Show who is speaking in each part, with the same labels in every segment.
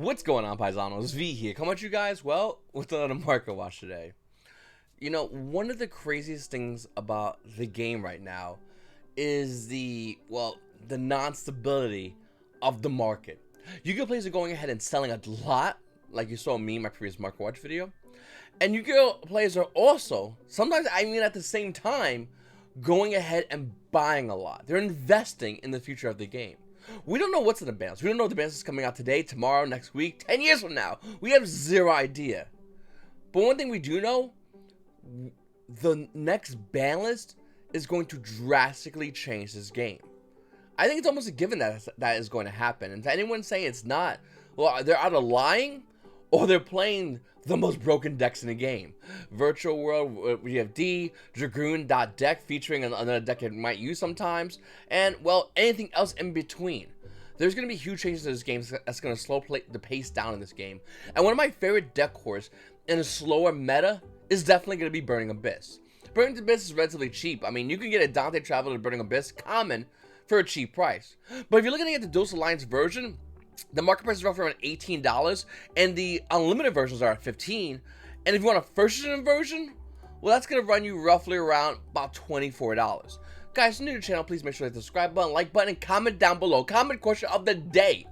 Speaker 1: What's going on, Paisanos? V here. Come at you guys, well, with another market watch today. You know, one of the craziest things about the game right now is the non-stability of the market. Yu-Gi-Oh! Players are going ahead and selling a lot, like you saw me in my previous market watch video. And Yu-Gi-Oh! Players are also, sometimes I mean at the same time, going ahead and buying a lot. They're investing in the future of the game. We don't know what's in the balance. We don't know if the balance is coming out today, tomorrow, next week, 10 years from now. We have zero idea. But one thing we do know, the next ban list is going to drastically change this game. I think it's almost a given that that is going to happen. And to anyone saying it's not, well, they're either lying or they're playing the most broken decks in the game. Virtual World, we have D, Dragoon.deck featuring another deck it might use sometimes, and, well, anything else in between. There's going to be huge changes to this game that's going to slow the pace down in this game. And one of my favorite deck cores in a slower meta is definitely going to be Burning Abyss. Burning Abyss is relatively cheap. I mean, you can get a Dante Traveler to Burning Abyss common for a cheap price. But if you're looking at the Dual Alliance version, the market price is roughly around $18, and the unlimited versions are at $15. And if you want a first edition version, well, that's going to run you roughly around about $24. Guys, if you're new to the channel, please make sure to hit the subscribe button, like button, and comment down below. Comment question of the day.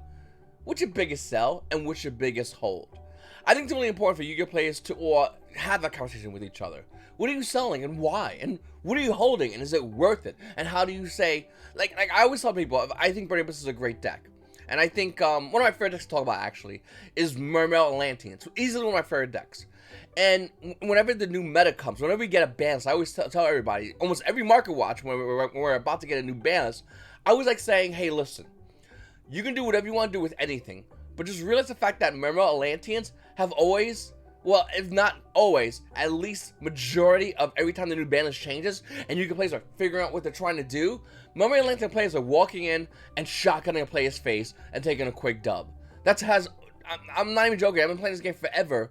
Speaker 1: What's your biggest sell, and what's your biggest hold? I think it's really important for Yu-Gi-Oh! Players to have that conversation with each other. What are you selling, and why? And what are you holding, and is it worth it? And how do you say, like I always tell people, I think Burning Abyss is a great deck. And I think one of my favorite decks to talk about, actually, is Mermail Atlantean. It's easily one of my favorite decks. And whenever the new meta comes, whenever we get a ban list, I always tell everybody, almost every market watch, when we're about to get a new ban list, I always like saying, hey, listen, you can do whatever you want to do with anything, but just realize the fact that Mermail Atlanteans have always, well, if not always, at least majority of every time the new ban list changes, and Yu-Gi-Oh! Players are figuring out what they're trying to do, Mermail Atlantean players are walking in and shotgunning a player's face and taking a quick dub. I'm not even joking, I've been playing this game forever,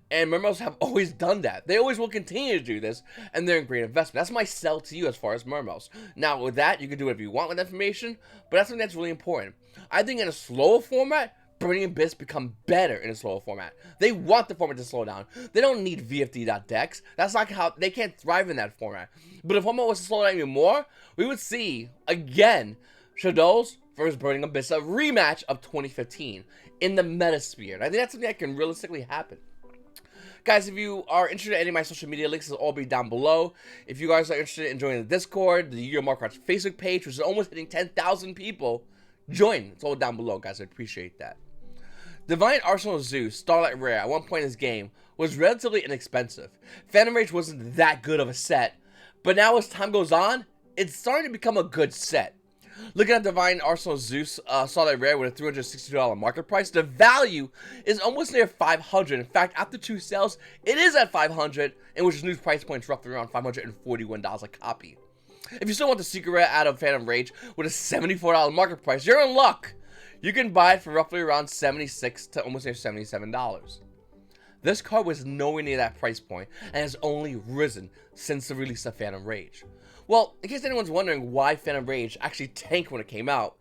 Speaker 1: and Mermails have always done that. They always will continue to do this, and they're a great investment. That's my sell to you as far as Mermails. Now, with that, you can do whatever you want with that information, but that's something that's really important. I think in a slower format, Burning Abyss become better in a slower format. They want the format to slow down. They don't need VFD.decks. That's not how they can't thrive in that format. But if format was to slow down even more, we would see again Shadows versus Burning Abyss, a rematch of 2015 in the Metasphere. And I think that's something that can realistically happen. Guys, if you are interested in any of my social media links, will all be down below. If you guys are interested in joining the Discord, the Yu-Gi-Oh! Market Watch Facebook page, which is almost hitting 10,000 people, join. It's all down below, guys. I appreciate that. Divine Arsenal Zeus, Starlight Rare, at one point in this game, was relatively inexpensive. Phantom Rage wasn't that good of a set, but now as time goes on, it's starting to become a good set. Looking at Divine Arsenal Zeus, Starlight Rare with a $362 market price, the value is almost near $500. In fact, after 2 sales, it is at $500, in which the new price point is roughly around $541 a copy. If you still want the secret rare out of Phantom Rage with a $74 market price, you're in luck. You can buy it for roughly around $76 to almost near $77. This card was nowhere near that price point and has only risen since the release of Phantom Rage. Well, in case anyone's wondering why Phantom Rage actually tanked when it came out,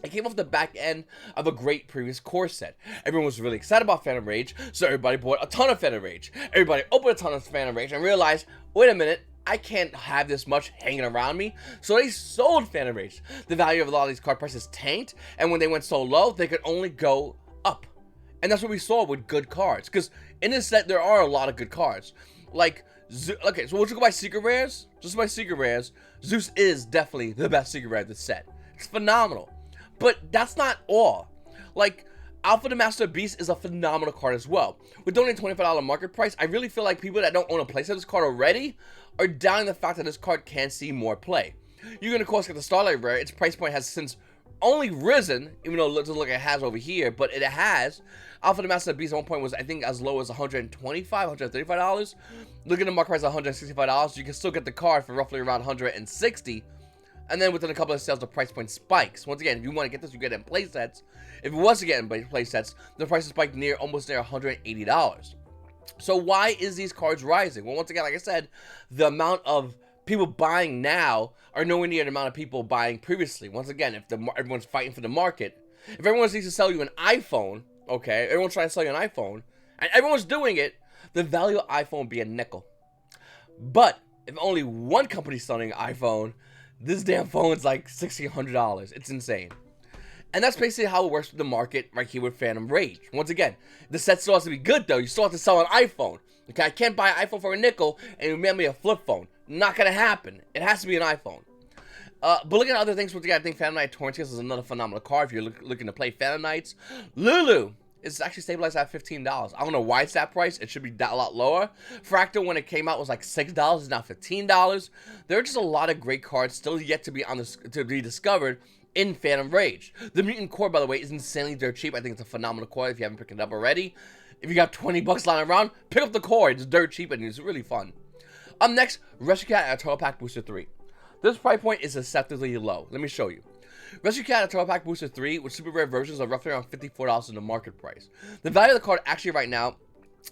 Speaker 1: it came off the back end of a great previous core set. Everyone was really excited about Phantom Rage, so everybody bought a ton of Phantom Rage. Everybody opened a ton of Phantom Rage and realized, wait a minute, I can't have this much hanging around me, so they sold Phantom Rage. The value of a lot of these card prices tanked, and when they went so low, they could only go up. And that's what we saw with good cards, because in this set, there are a lot of good cards. Like, okay, so we'll just go by Secret Rares. Just by Secret Rares, Zeus is definitely the best Secret Rare of the set. It's phenomenal. But that's not all. Like, Alpha the Master Beast is a phenomenal card as well. With only a $25 market price, I really feel like people that don't own a playset of this card already are doubting the fact that this card can see more play. You can, of course, get the Starlight Rare. Its price point has since only risen, even though it doesn't look like it has over here, but it has. Alpha the Master Beast at one point was, I think, as low as $125, $135. Looking at the market price of $165, you can still get the card for roughly around $160. And then within a couple of sales, the price point spikes. Once again, if you want to get this, you get it in playsets. If it was to get in playsets, the price spiked almost near $180. So why is these cards rising? Well, once again, like I said, the amount of people buying now are nowhere near the amount of people buying previously. Once again, if everyone's fighting for the market, if everyone needs to sell you an iPhone, okay, everyone's trying to sell you an iPhone, and everyone's doing it, the value of iPhone would be a nickel. But if only one company's selling an iPhone, this damn phone's like $1,600. It's insane. And that's basically how it works with the market right here with Phantom Rage. Once again, the set still has to be good though. You still have to sell an iPhone. Okay, I can't buy an iPhone for a nickel and you mail me a flip phone. Not gonna happen. It has to be an iPhone. But looking at other things, once again, I think Phantom Knight Torrent is another phenomenal card if you're looking to play Phantom Knights. Lulu is actually stabilized at $15. I don't know why it's that price. It should be that a lot lower. Fractal, when it came out, was like $6. It's now $15. There are just a lot of great cards still yet to be discovered in Phantom Rage. The Mutant Core, by the way, is insanely dirt cheap. I think it's a phenomenal core if you haven't picked it up already. If you got 20 bucks lying around, pick up the core. It's dirt cheap and it's really fun. Up next, Rescue Cat and Turtle Pack Booster 3. This price point is deceptively low. Let me show you. Rescue Cat and Turtle Pack Booster 3 with super rare versions are roughly around $54 in the market price. The value of the card actually right now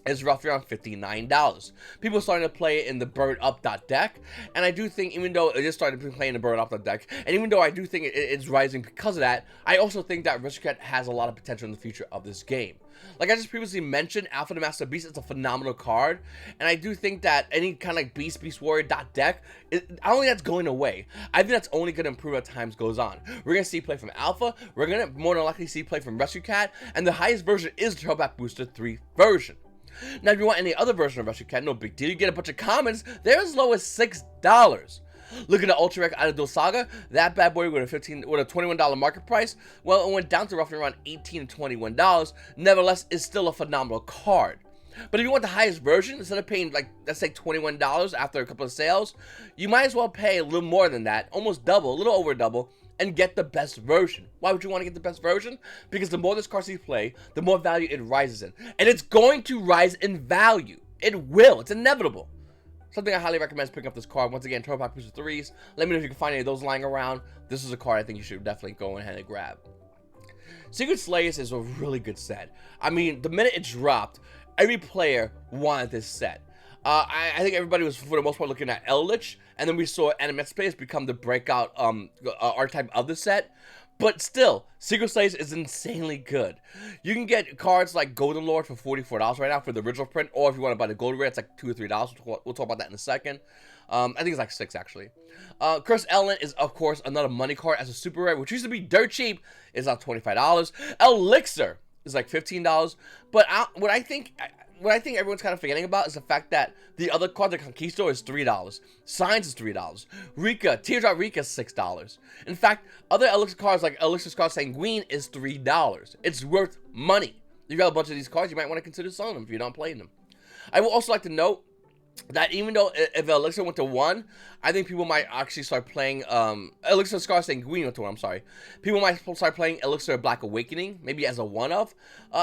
Speaker 1: is roughly around $59. People are starting to play it in the Bird Up deck, and I do think, even though it is starting to play in the Bird Up deck, and even though I do think it's rising because of that, I also think that Rescue Cat has a lot of potential in the future of this game. Like I just previously mentioned, Alpha the Master Beast is a phenomenal card, and I do think that any kind of like Beast Warrior deck, I don't think that's going away. I think that's only going to improve as time goes on. We're going to see play from Alpha, we're going to more than likely see play from Rescue Cat, and the highest version is the Turtle Pack Booster 3 version. Now, if you want any other version of Rescue Cat, no big deal. You get a bunch of commons. They're as low as $6. Look at the Ultra Rare Idol Saga. That bad boy with a $21 market price. Well, it went down to roughly around $18 to $21. Nevertheless, it's still a phenomenal card. But if you want the highest version, instead of paying, like, let's say $21 after a couple of sales, you might as well pay a little more than that, almost double, a little over double, and get the best version. Why would you want to get the best version? Because the more this card sees play, the more value it rises in. And it's going to rise in value. It will. It's inevitable. Something I highly recommend is picking up this card. Once again, Turtle Pack Booster 3s. Let me know if you can find any of those lying around. This is a card I think you should definitely go ahead and grab. Secret Slayers is a really good set. I mean, the minute it dropped, every player wanted this set. I think everybody was, for the most part, looking at Eldritch, and then we saw Animate Space become the breakout archetype of the set. But still, Secret Slayers is insanely good. You can get cards like Golden Lord for $44 right now for the original print, or if you want to buy the Gold Rare, it's like $2 or $3. We'll talk about that in a second. I think it's like $6 actually. Cursed Element is, of course, another money card as a super rare, which used to be dirt cheap. It's now $25. Elixir is like $15. But what I think everyone's kind of forgetting about is the fact that the other card, the Conquistador, is $3. Signs is $3. Rika, Teardrop Rika is $6. In fact, other Elixir cards like Elixir Scar Sanguine is $3. It's worth money. If you got a bunch of these cards, you might want to consider selling them if you're not playing them. I would also like to note that even though if Elixir went to 1, I think people might actually start playing Elixir Scar Sanguine went to 1, I'm sorry. People might start playing Elixir Black Awakening, maybe as a one-off.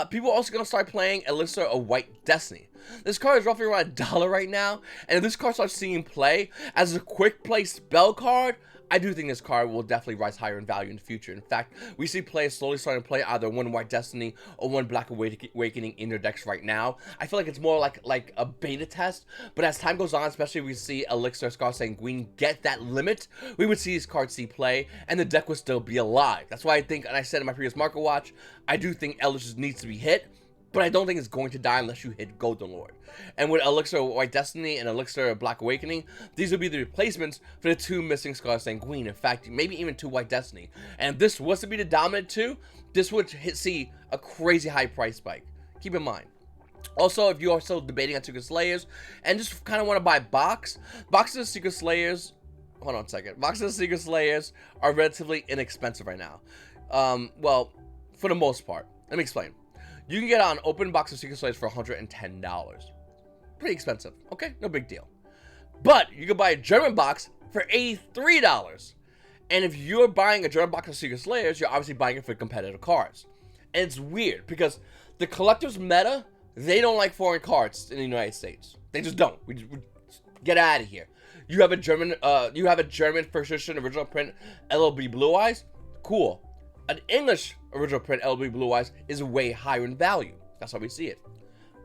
Speaker 1: People are also going to start playing Elixir of White Destiny. This card is roughly around $1 right now, and if this card starts seeing play as a quick play spell card, I do think this card will definitely rise higher in value in the future. In fact, we see players slowly starting to play either one White Destiny or one Black Awakening in their decks right now. I feel like it's more like a beta test, but as time goes on, especially if we see Elixir Scar Sanguine get that limit, we would see these cards see play, and the deck would still be alive. That's why I think, and I said in my previous Market Watch, I do think Elixir needs to be hit, but I don't think it's going to die unless you hit Golden Lord. And with Elixir White Destiny and Elixir Black Awakening, these would be the replacements for the 2 missing Scar Sanguine. In fact, maybe even 2 White Destiny. And if this was to be the dominant 2, this would see a crazy high price spike. Keep in mind. Also, if you are still debating on Secret Slayers and just kind of want to buy boxes of Secret Slayers, hold on a second. Boxes of Secret Slayers are relatively inexpensive right now. Well, for the most part. Let me explain. You can get an open box of Secret Slayers for $110. Pretty expensive. Okay, no big deal. But you can buy a German box for $83. And if you're buying a German box of Secret Slayers, you're obviously buying it for competitive cards. And it's weird because the collector's meta, they don't like foreign cards in the United States. They just don't. We get out of here. You have a German first edition original print LLB Blue Eyes. Cool. An English original print LLB Blue Eyes is way higher in value. That's how we see it.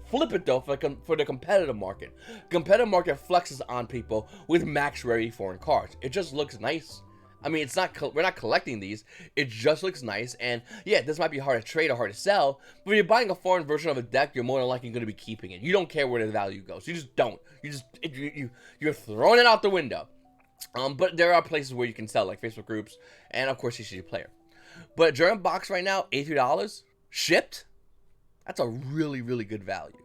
Speaker 1: Flip it though for the competitive market. Competitive market flexes on people with max rarity foreign cards. It just looks nice. I mean, it's not we're not collecting these. It just looks nice, and yeah, this might be hard to trade or hard to sell. But if you're buying a foreign version of a deck, you're more than likely going to be keeping it. You don't care where the value goes. You just don't. You're throwing it out the window. But there are places where you can sell, like Facebook groups, and of course, CCG Player. But German box right now, $83 shipped. That's a really, really good value.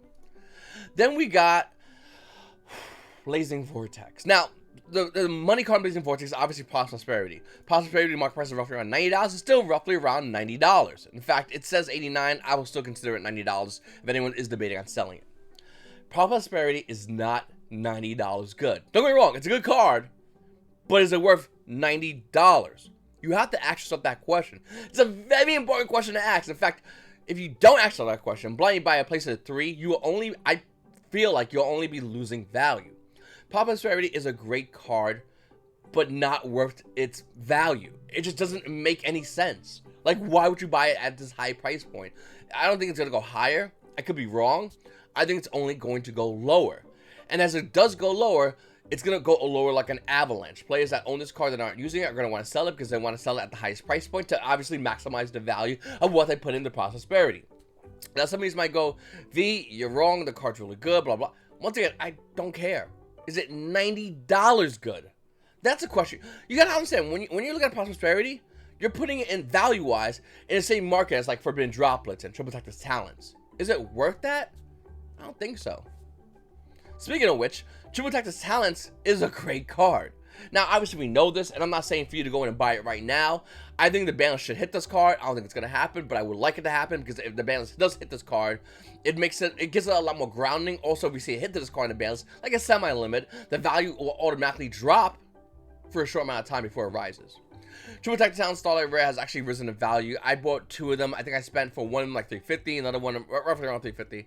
Speaker 1: Then we got Blazing Vortex. Now, the money card Blazing Vortex is obviously Prosperity. Prosperity market price is roughly around $90. It's still roughly around $90. In fact, it says $89. I will still consider it $90 if anyone is debating on selling it. Prosperity is not $90 good. Don't get me wrong, it's a good card, but is it worth $90? You have to ask yourself that question. It's a very important question to ask. In fact, if you don't ask yourself that question, blindly buy a place at 3, you will only, I feel like you'll only be losing value. Prosperity is a great card, but not worth its value. It just doesn't make any sense. Like, why would you buy it at this high price point? I don't think it's going to go higher. I could be wrong. I think it's only going to go lower. And as it does go lower, it's going to go lower like an avalanche. Players that own this card that aren't using it are going to want to sell it because they want to sell it at the highest price point to obviously maximize the value of what they put into Prosperity. Now, some of these might go, V, you're wrong. The card's really good, blah, blah. Once again, I don't care. Is it $90 good? That's a question. You gotta understand, when you look at Prosperity, you're putting it in value-wise in the same market as like Forbidden Droplets and Triple Tactics Talents. Is it worth that? I don't think so. Speaking of which, Triple Tactics Talents is a great card. Now, obviously, we know this, and I'm not saying for you to go in and buy it right now. I think the balance should hit this card. I don't think it's going to happen, but I would like it to happen because if the balance does hit this card, it gives it a lot more grounding. Also, if we see a hit to this card in the balance, like a semi-limit, the value will automatically drop for a short amount of time before it rises. Triple Tactics Talent Starlight Rare has actually risen in value. I bought 2 of them. I think I spent for one of them like $350, another one roughly around $350.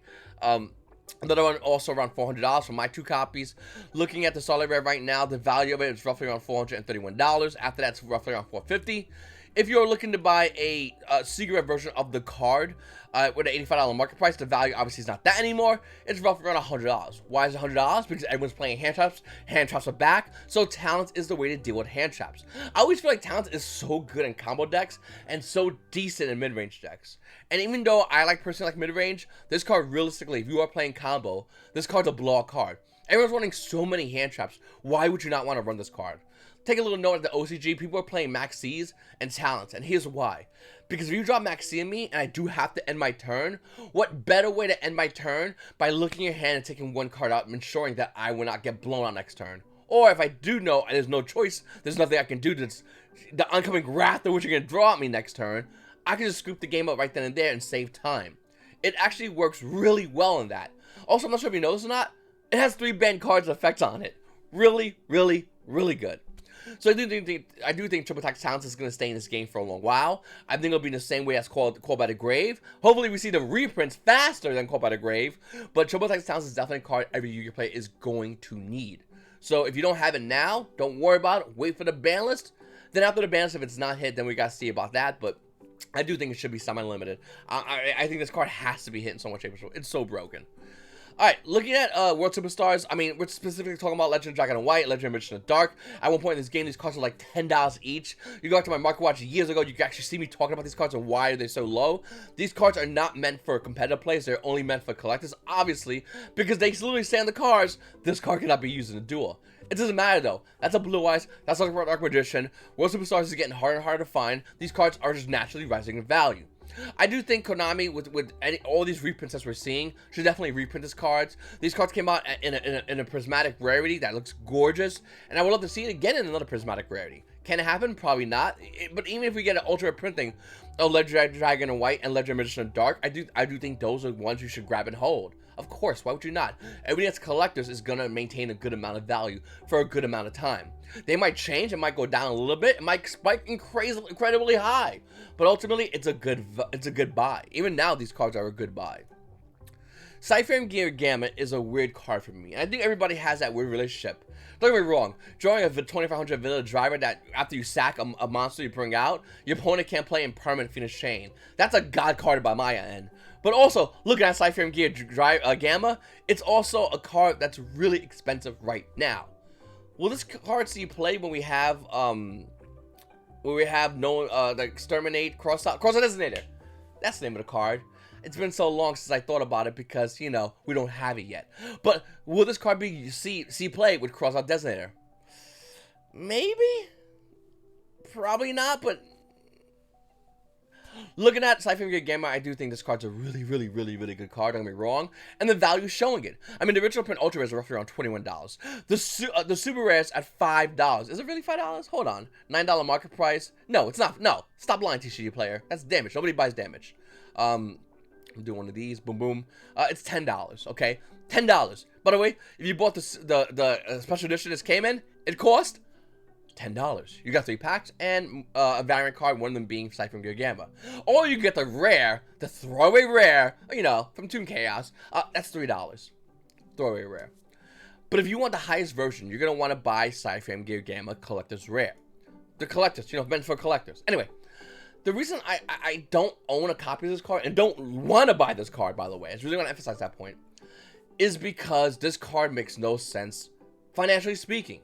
Speaker 1: Another one also around $400 for my 2 copies. Looking at the Starlight Rare right now, the value of it is roughly around $431. After that's roughly around $450. If you're looking to buy a secret version of the card with an $85 market price, the value obviously is not that anymore. It's roughly around $100. Why is it $100? Because everyone's playing hand traps. Hand traps are back, so Talents is the way to deal with hand traps. I always feel like Talents is so good in combo decks and so decent in mid-range decks. And even though I personally like mid-range, this card realistically, if you are playing combo, this card's a blowout card. Everyone's running so many hand traps. Why would you not want to run this card? Take a little note at the OCG. People are playing Max C's and Talents, and here's why. Because if you drop Max C on me and I do have to end my turn, what better way to end my turn by looking at your hand and taking one card out and ensuring that I will not get blown out next turn? Or if I do know and there's no choice, there's nothing I can do to the oncoming wrath of which you're going to draw at me next turn, I can just scoop the game up right then and there and save time. It actually works really well in that. Also, I'm not sure if you know this or not, it has 3 banned cards effects on it. Really, really, really good. So I do think Triple Tactics Talents is going to stay in this game for a long while. I think it'll be in the same way as Called by the Grave. Hopefully we see the reprints faster than Called by the Grave. But Triple Tactics Talents is definitely a card every Yu-Gi-Oh player is going to need. So if you don't have it now, don't worry about it. Wait for the ban list. Then after the ban list, if it's not hit, then we got to see about that. But I do think it should be semi-limited. I think this card has to be hit in so much shape or form. It's so broken. Alright, looking at World Superstars, I mean, we're specifically talking about Legend of Dragon and White, Legend of Magician of Dark. At one point in this game, these cards are like $10 each. You go back to my Market Watch years ago, you can actually see me talking about these cards and why are they so low. These cards are not meant for competitive players, they're only meant for collectors, obviously, because they literally say on the cards, this card cannot be used in a duel. It doesn't matter though. That's a Blue Eyes, that's like Dark Magician. World Superstars is getting harder and harder to find. These cards are just naturally rising in value. I do think Konami, with all these reprints that we're seeing, should definitely reprint these cards. These cards came out in a prismatic rarity that looks gorgeous, and I would love to see it again in another prismatic rarity. Can it happen? Probably not. But even if we get an ultimate printing of Legend of Dragon and White and Legend of Magician of Dark, I do think those are ones you should grab and hold. Of course, why would you not? Everybody that's collectors is going to maintain a good amount of value for a good amount of time. They might change, it might go down a little bit, it might spike incredibly high, but ultimately it's a good buy. Even now, these cards are a good buy. Cypher and Gear Gamut is a weird card for me, and I think everybody has that weird relationship. Don't get me wrong, drawing a 2500 Vanilla Driver that after you sack a monster you bring out, your opponent can't play in permanent Phoenix Chain. That's a god card by my end. But also, looking at Cypher and Gear Gamma, it's also a card that's really expensive right now. Will this card see play when we have where we have no the exterminate cross-out designator. That's the name of the card. It's been so long since I thought about it because, you know, we don't have it yet. But will this card be see play with cross-out designator? Maybe? Probably not, but looking at Cypher Gamer, I do think this card's a really good card, don't get me wrong. And the value's showing it. I mean, the original print Ultra Rares are roughly around $21. The Super Rares at $5. Is it really $5? Hold on. $9 market price? No, it's not. No. Stop lying, TCG player. That's damage. Nobody buys damage. I'm doing one of these. Boom, boom. It's $10, okay? $10. By the way, if you bought the special edition this came in, it cost $10. You got 3 packs and a variant card, one of them being Cypher Gamma. Or you get the rare, the throwaway rare, you know, from Toon Chaos. That's $3. Throwaway rare. But if you want the highest version, you're going to want to buy Cypher Gamma Collector's Rare. The collectors, you know, meant for collectors. Anyway, the reason I don't own a copy of this card, and don't want to buy this card, by the way, I really want to emphasize that point, is because this card makes no sense, financially speaking.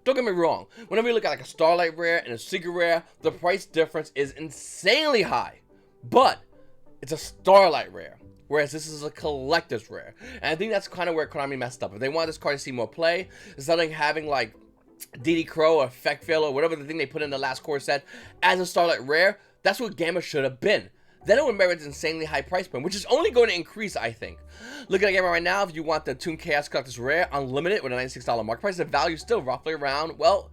Speaker 1: Don't get me wrong, whenever you look at like a Starlight Rare and a Secret Rare, the price difference is insanely high. But it's a Starlight Rare, whereas this is a Collector's Rare. And I think that's kind of where Konami messed up. If they want this card to see more play, instead of having like DD Crow or Effect Fail or whatever the thing they put in the last core set as a Starlight Rare, that's what Gamma should have been. Then it would merit an insanely high price point, which is only going to increase, I think. Looking at Gamma right now, if you want the Toon Chaos Collector's Rare Unlimited with a $96 market price, the value is still roughly around, well,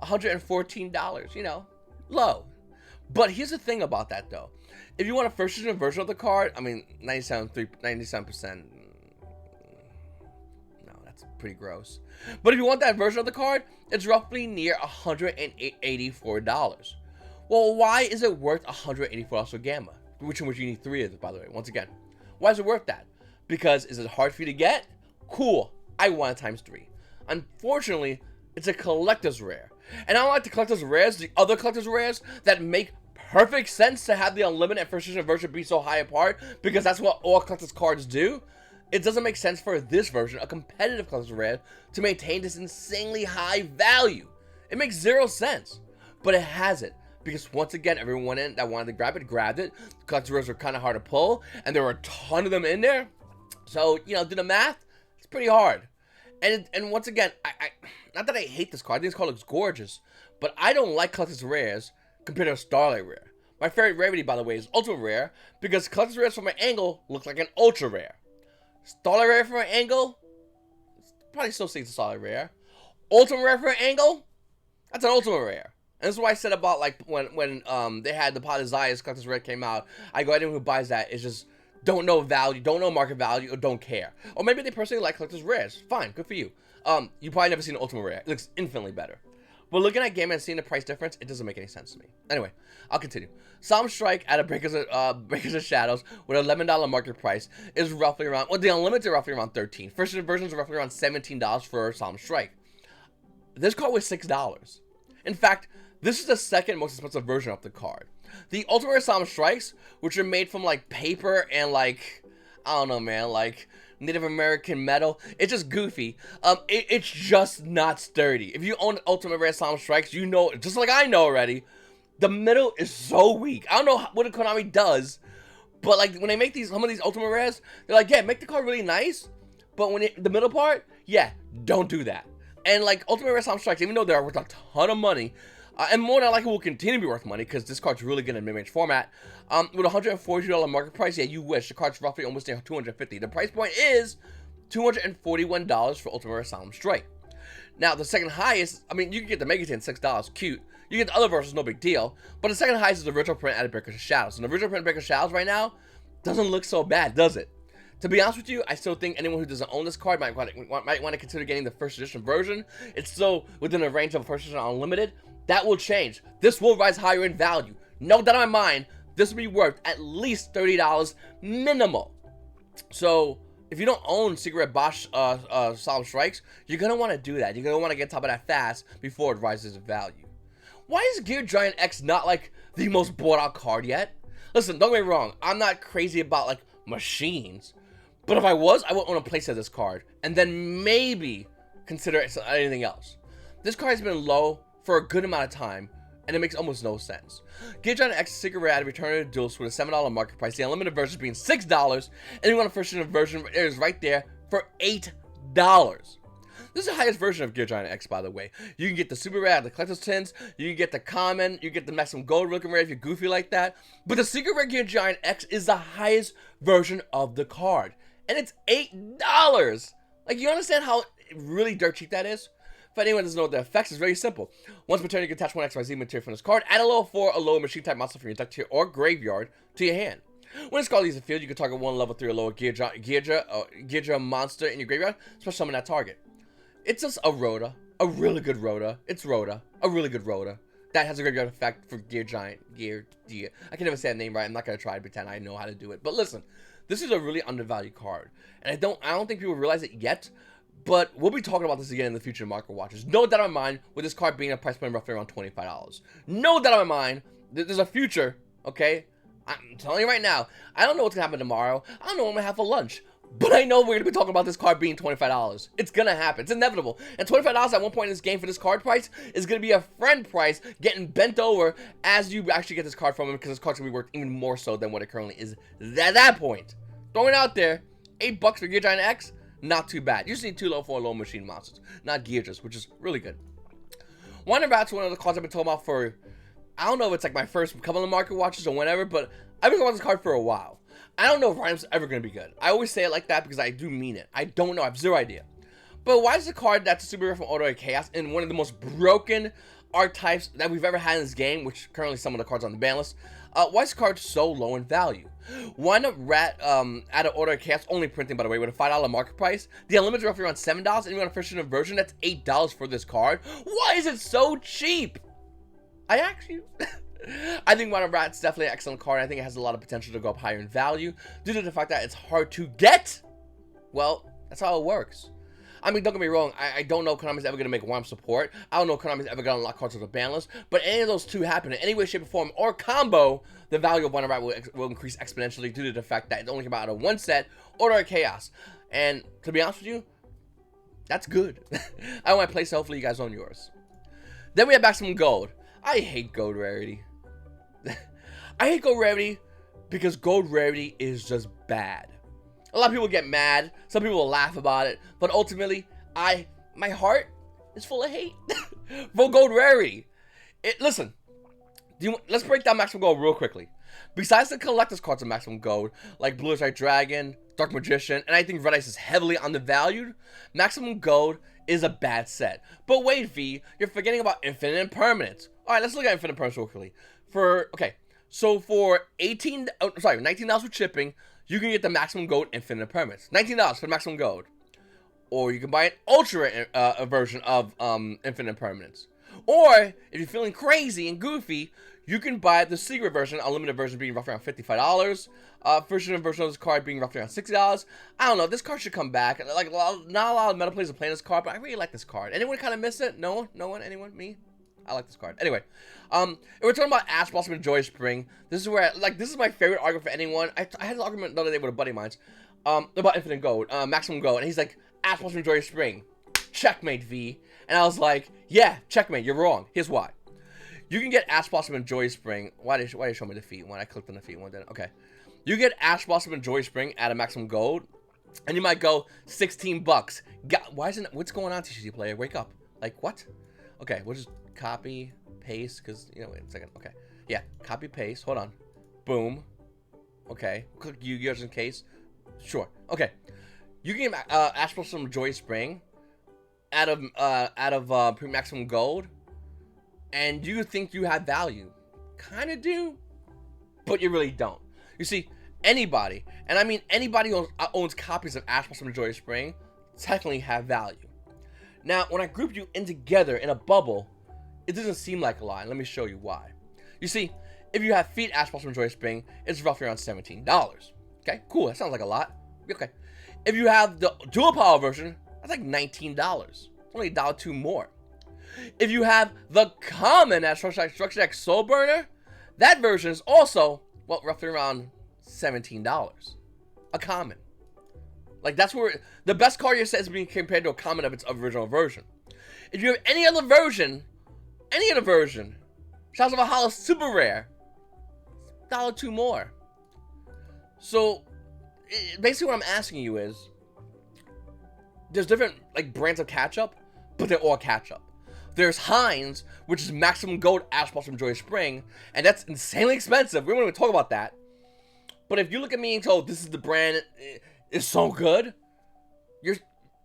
Speaker 1: $114, you know, low. But here's the thing about that, though. If you want a first edition version of the card, I mean, 97%, no, that's pretty gross. But if you want that version of the card, it's roughly near $184. Well, why is it worth $184 for Gamma? Which in which you need 3 of it, by the way, once again. Why is it worth that? Because is it hard for you to get? Cool. I want it times 3. Unfortunately, it's a collector's rare. And I don't like the collector's rares, the other collector's rares that make perfect sense to have the unlimited and first edition version be so high apart, because that's what all collector's cards do. It doesn't make sense for this version, a competitive collector's rare, to maintain this insanely high value. It makes 0 sense. But it has it. Because once again, everyone that wanted to grab it, grabbed it. Collector's rares were kind of hard to pull, and there were a ton of them in there. So, you know, do the math, it's pretty hard. And once again, I not that I hate this card, I think this card looks gorgeous, but I don't like collector's rares compared to a Starlight Rare. My favorite rarity, by the way, is Ultra Rare, because collector's rares from an angle look like an Ultra Rare. Starlight Rare from an angle, probably still sees a Starlight Rare. Ultra Rare from an angle, that's an Ultra Rare. And this is what I said about like when they had the Pot of Zayas Collector's Rare came out. I go, anyone who buys that is just don't know value, don't know market value, or don't care. Or maybe they personally like Collector's Rares. Fine, good for you. You probably never seen an Ultimate Rare. It looks infinitely better. But looking at Game and seeing the price difference, it doesn't make any sense to me. Anyway, I'll continue. Solemn Strike at a Breakers of Shadows with an $11 market price is roughly around, well, the Unlimited are roughly around $13. First edition versions are roughly around $17 for Solemn Strike. This card was $6. In fact, this is the second most expensive version of the card. The Ultimate Rare Solemn Strikes, which are made from like paper and like, I don't know, man, like Native American metal, it's just goofy. It's just not sturdy. If you own Ultimate Rare Solemn Strikes, you know, just like I know already, the middle is so weak. I don't know what Konami does, but like when they make some of these Ultimate Rares, they're like, yeah, make the card really nice, but when the middle part, yeah, don't do that. And like Ultimate Rare Solemn Strikes, even though they're worth a ton of money, and more than likely will continue to be worth money because this card's really good in mid-range format. With a $142 market price, yeah, you wish. The card's roughly almost near $250. The price point is $241 for Ultimate Rare Solemn Strike. Now, the second highest, I mean, you can get the Mega Tin, $6, cute. You get the other versions, no big deal. But the second highest is the original print at a Breakers of Shadows. And the original print Breakers of Shadows right now doesn't look so bad, does it? To be honest with you, I still think anyone who doesn't own this card might want to consider getting the first edition version. It's still within the range of first edition Unlimited. That will change. This will rise higher in value. No doubt in my mind, this will be worth at least $30 minimal. So, if you don't own Secret Bosch Solemn Strikes, you're going to want to do that. You're going to want to get top of that fast before it rises in value. Why is Gear Giant X not like the most bought out card yet? Listen, don't get me wrong. I'm not crazy about like machines. But if I was, I would want to place this card. And then maybe consider anything else. This card has been low for a good amount of time, and it makes almost no sense. Gear Giant X secret rare return to duels with a $7 market price, the unlimited version being $6, and you want a first edition version, it is right there for $8. This is the highest version of Gear Giant X, by the way. You can get the super rare, the collector's tins, you can get the common, you get the maximum gold looking rare if you're goofy like that. But the secret rare Gear Giant X is the highest version of the card, and it's $8. Like, you understand how really dirt cheap that is? For anyone who doesn't know what the effects, is very simple. Once per turn, you can attach one XYZ material from this card, add a level 4 or lower machine type monster from your deck tier or graveyard to your hand. When this card leaves the field, you can target one level 3 or lower Gearja monster in your graveyard, special summon that target. It's just a Rhoda, a really good Rhoda. It's Rhoda, a really good Rhoda. That has a graveyard effect for Gear Giant, I can never say that name right. I'm not gonna try to pretend I know how to do it. But listen, this is a really undervalued card, and I don't think people realize it yet. But we'll be talking about this again in the future market watches. No doubt in my mind, with this card being a price point roughly around $25. No doubt in my mind, there's a future, okay? I'm telling you right now, I don't know what's gonna happen tomorrow. I don't know what I'm gonna have for lunch. But I know we're gonna be talking about this card being $25. It's gonna happen. It's inevitable. And $25 at one point in this game for this card price is gonna be a friend price getting bent over as you actually get this card from him, because this card's gonna be worth even more so than what it currently is at that point. Throwing it out there, $8 for Gear Giant X. Not too bad. You just need 2 level 4 low machine monsters, not Gearjas, which is really good. Wonder Rat's one of the cards I've been talking about for, I don't know if it's like my first couple of market watches or whenever, but I've been talking about this card for a while. I don't know if Rhyme's ever going to be good. I always say it like that because I do mean it. I don't know. I have zero idea. But why is the card that's a super rare from Auto Chaos in one of the most broken archetypes that we've ever had in this game, which currently some of the cards on the ban list, why is the card so low in value? Why not Rat out of Order of Chaos only printing, by the way, with a $5 market price? The unlimited roughly around $7, and you want a first edition version that's $8 for this card. Why is it so cheap? I actually I think Why Not Rat's definitely an excellent card. I think it has a lot of potential to go up higher in value due to the fact that it's hard to get. Well, that's how it works. I mean, don't get me wrong, I don't know if Konami's ever going to make Worm support. I don't know if Konami's ever going to unlock cards with the ban list. But any of those two happen in any way, shape, or form, or combo, the value of Why Not Rat will increase exponentially due to the fact that it only came out of one set, Order of Chaos. And to be honest with you, that's good. I want to play, so hopefully you guys own yours. Then we have Maximum Gold. I hate Gold Rarity. I hate Gold Rarity because Gold Rarity is just bad. A lot of people get mad, some people will laugh about it, but ultimately, my heart is full of hate for Gold Rarity. Listen, let's break down Maximum Gold real quickly. Besides the collector's cards of Maximum Gold, like Blue Eyes Dragon, Dark Magician, and I think Red Ice is heavily undervalued, Maximum Gold is a bad set. But wait, V, you're forgetting about Infinite Impermanence. Alright, let's look at Infinite Impermanence real quickly. So for $19 with shipping, you can get the Maximum Gold Infinite Impermanence. $19 for Maximum Gold. Or you can buy an Ultra version of Infinite Impermanence. Or, if you're feeling crazy and goofy, you can buy the secret version, unlimited version being roughly around $55. First version of this card being roughly around $60. I don't know, this card should come back. Like, not a lot of meta players are playing this card, but I really like this card. Anyone kind of miss it? No one? Anyone? Me? I like this card. Anyway, if we're talking about Ash Blossom and Joy Spring, this is where, this is my favorite argument for anyone. I had an argument the other day with a buddy of mine, about Infinite Gold, Maximum Gold, and he's like, Ash Blossom and Joy Spring, checkmate, V. And I was like, yeah, checkmate, you're wrong. Here's why. You can get Ash Blossom and Joy Spring. Why did you show me the feet? When I clicked on the feet one day. Okay. You get Ash Blossom and Joy Spring at a Maximum Gold, and you might go $16. Why isn't it? What's going on, TCG player? Wake up. Like, what? Okay, we'll just copy, paste, because, wait a second. Okay. Yeah, copy, paste. Hold on. Boom. Okay. Click Yu-Gi-Oh! Just in case. Sure. Okay. You can get Ash Blossom and Joy Spring out of Maximum Gold, and you think you have value. Kind of do, but you really don't. You see, anybody, and I mean anybody who owns copies of Ash Blossom and Joy Spring, technically have value. Now, when I group you in together in a bubble, it doesn't seem like a lot. Let me show you why. You see, if you have feet Ash Blossom and Joy Spring, it's roughly around $17. Okay, cool. That sounds like a lot. Okay. If you have the dual power version, that's like $19. It's only $1.02 more. If you have the common Structure Deck Soul Burner, that version is also, well, roughly around $17. A common. Like, that's where the best card your set is being compared to a common of its original version. If you have any other version, Shadows of Valhalla super rare, $1.02 more. So basically what I'm asking you is, there's different like brands of ketchup, but they're all ketchup. There's Heinz, which is Maximum Gold Ash Blossom Joy Spring, and that's insanely expensive. We won't even talk about that. But if you look at me and go, this is the brand, it's so good,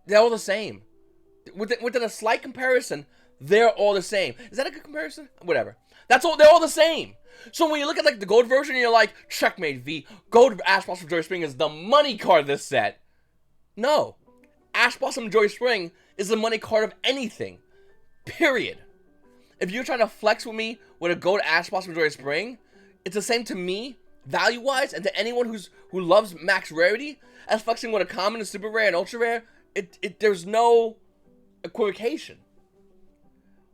Speaker 1: they're all the same. Within a slight comparison, they're all the same. Is that a good comparison? Whatever. They're all the same. So when you look at like the gold version, you're like, checkmate V. Gold Ash Blossom Joy Spring is the money card of this set. No. Ash Blossom Joy Spring is the money card of anything. Period. If you're trying to flex with me with a gold Ash Blossom Joy Spring, it's the same to me, value-wise, and to anyone who loves max rarity, as flexing with a common, a super rare, and ultra rare. There's no equivocation.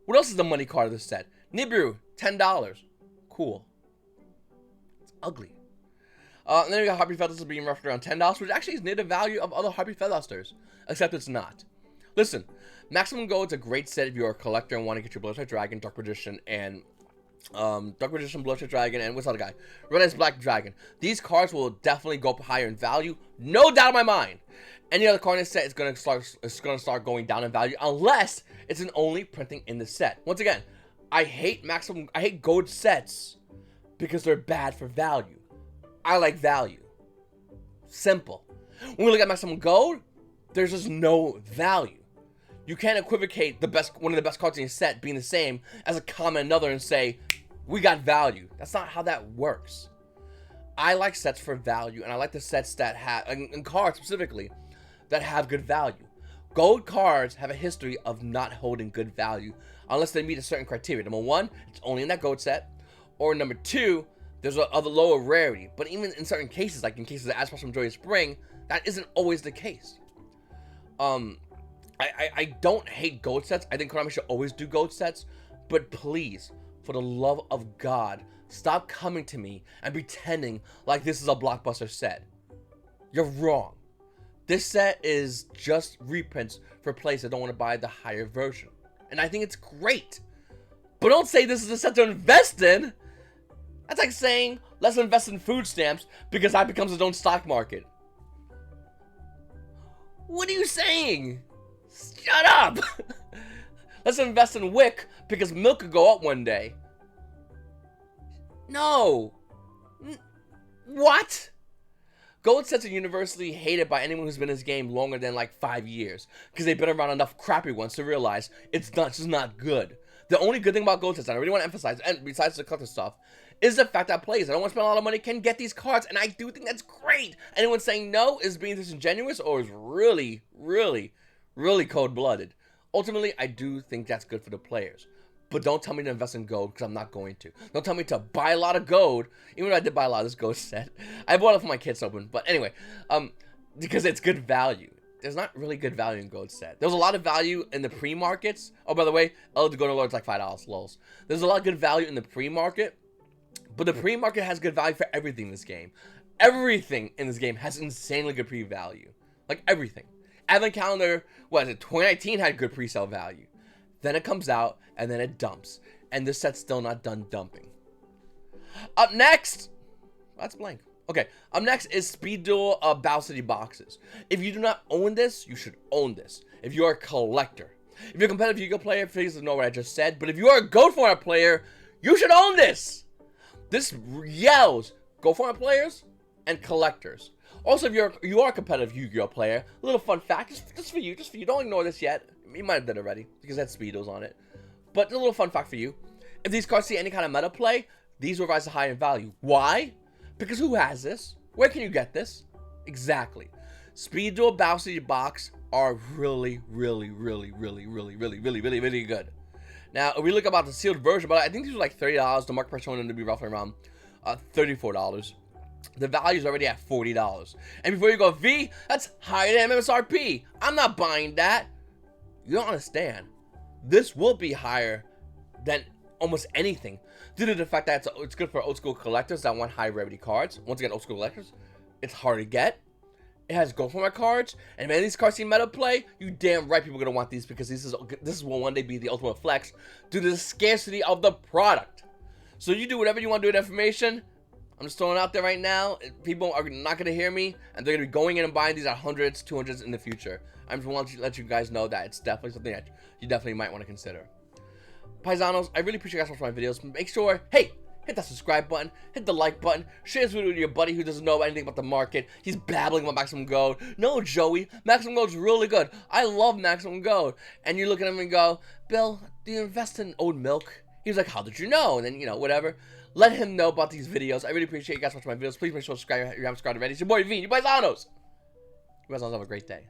Speaker 1: What else is the money card of this set? Nibiru, $10. Cool. It's ugly. And then we got Harpy Feathers being roughly around $10, which actually is near the value of other Harpy Feathers, except it's not. Listen, Maximum Gold's a great set if you're a collector and want to get your Bloodshot Dragon, Dark Magician, and Bloodshot Dragon, and what's the other guy? Red Eyes Black Dragon. These cards will definitely go up higher in value, no doubt in my mind. Any other card in this set is gonna start going down in value unless it's an only printing in the set. Once again, I hate gold sets because they're bad for value. I like value. Simple. When we look at Maximum Gold, there's just no value. You can't equivocate one of the best cards in your set being the same as a common another and say, we got value. That's not how that works. I like sets for value, and I like the sets that have, and cards specifically, that have good value. Gold cards have a history of not holding good value unless they meet a certain criteria. Number one, it's only in that gold set. Or number two, there's a lower rarity. But even in certain cases, like in cases of Ash Blossom Joy Spring, that isn't always the case. I don't hate gold sets. I think Konami should always do gold sets. But please, for the love of God, stop coming to me and pretending like this is a blockbuster set. You're wrong. This set is just reprints for players that don't want to buy the higher version. And I think it's great. But don't say this is a set to invest in. That's like saying, let's invest in food stamps because that becomes its own stock market. What are you saying? Shut up! Let's invest in WIC because milk could go up one day. No. What? Gold sets are universally hated by anyone who's been in this game longer than like 5 years because they've been around enough crappy ones to realize it's just not good. The only good thing about gold sets, and I really want to emphasize, and besides the collector stuff, is the fact that players that don't want to spend a lot of money can get these cards, and I do think that's great. Anyone saying no is being disingenuous or is really, really, really cold-blooded. Ultimately, I do think that's good for the players. But don't tell me to invest in gold, because I'm not going to. Don't tell me to buy a lot of gold, even though I did buy a lot of this gold set. I bought it for my kids to open, but anyway, because it's good value. There's not really good value in gold set. There's a lot of value in the pre-markets. Oh, by the way, the Golden Lord's like $5, lols. There's a lot of good value in the pre-market, but the pre-market has good value for everything in this game. Everything in this game has insanely good pre-value. Like, everything. Advent Calendar, 2019 had good pre-sale value. Then it comes out, and then it dumps. And this set's still not done dumping. Up next, that's blank. Okay, up next is Speed Duel Battle City boxes. If you do not own this, you should own this. If you're a collector. If you're a competitive Yu-Gi-Oh player, please know what I just said. But if you are a Gold Format player, you should own this. This yells Gold Format players and collectors. Also, if you are a competitive Yu-Gi-Oh player, a little fun fact, just for you. Don't ignore this yet. You might have done it already, because it had Speedos on it. But a little fun fact for you. If these cards see any kind of meta play, these will rise to high in value. Why? Because who has this? Where can you get this? Exactly. Speed Duel Battle City box are really, really, really, really, really, really, really, really, really good. Now, if we look about the sealed version, but I think these are like $30. The market price showing them to be roughly around $34. The value is already at $40. And before you go, V, that's higher than MSRP. I'm not buying that. You don't understand. This will be higher than almost anything due to the fact that it's good for old school collectors that want high rarity cards. Once again, old school collectors, it's hard to get. It has Gold Format cards, and man, these cards see meta play. You damn right people are gonna want these because this will one day be the ultimate flex due to the scarcity of the product. So you do whatever you want to do with information. I'm just throwing it out there right now. People are not going to hear me, and they're going to be going in and buying these at hundreds, 200s in the future. I just want to let you guys know that it's definitely something that you definitely might want to consider. Paisanos, I really appreciate you guys watching my videos. Make sure, hey, hit that subscribe button, hit the like button, share this video with your buddy who doesn't know anything about the market. He's babbling about Maximum Gold. No, Joey, Maximum Gold's really good. I love Maximum Gold. And you look at him and go, Bill, do you invest in oat milk? He's like, how did you know? And then, you know, whatever. Let him know about these videos. I really appreciate you guys watching my videos. Please make sure to subscribe if you haven't subscribed already. It's your boy V, you Paisanos. You guys all have a great day.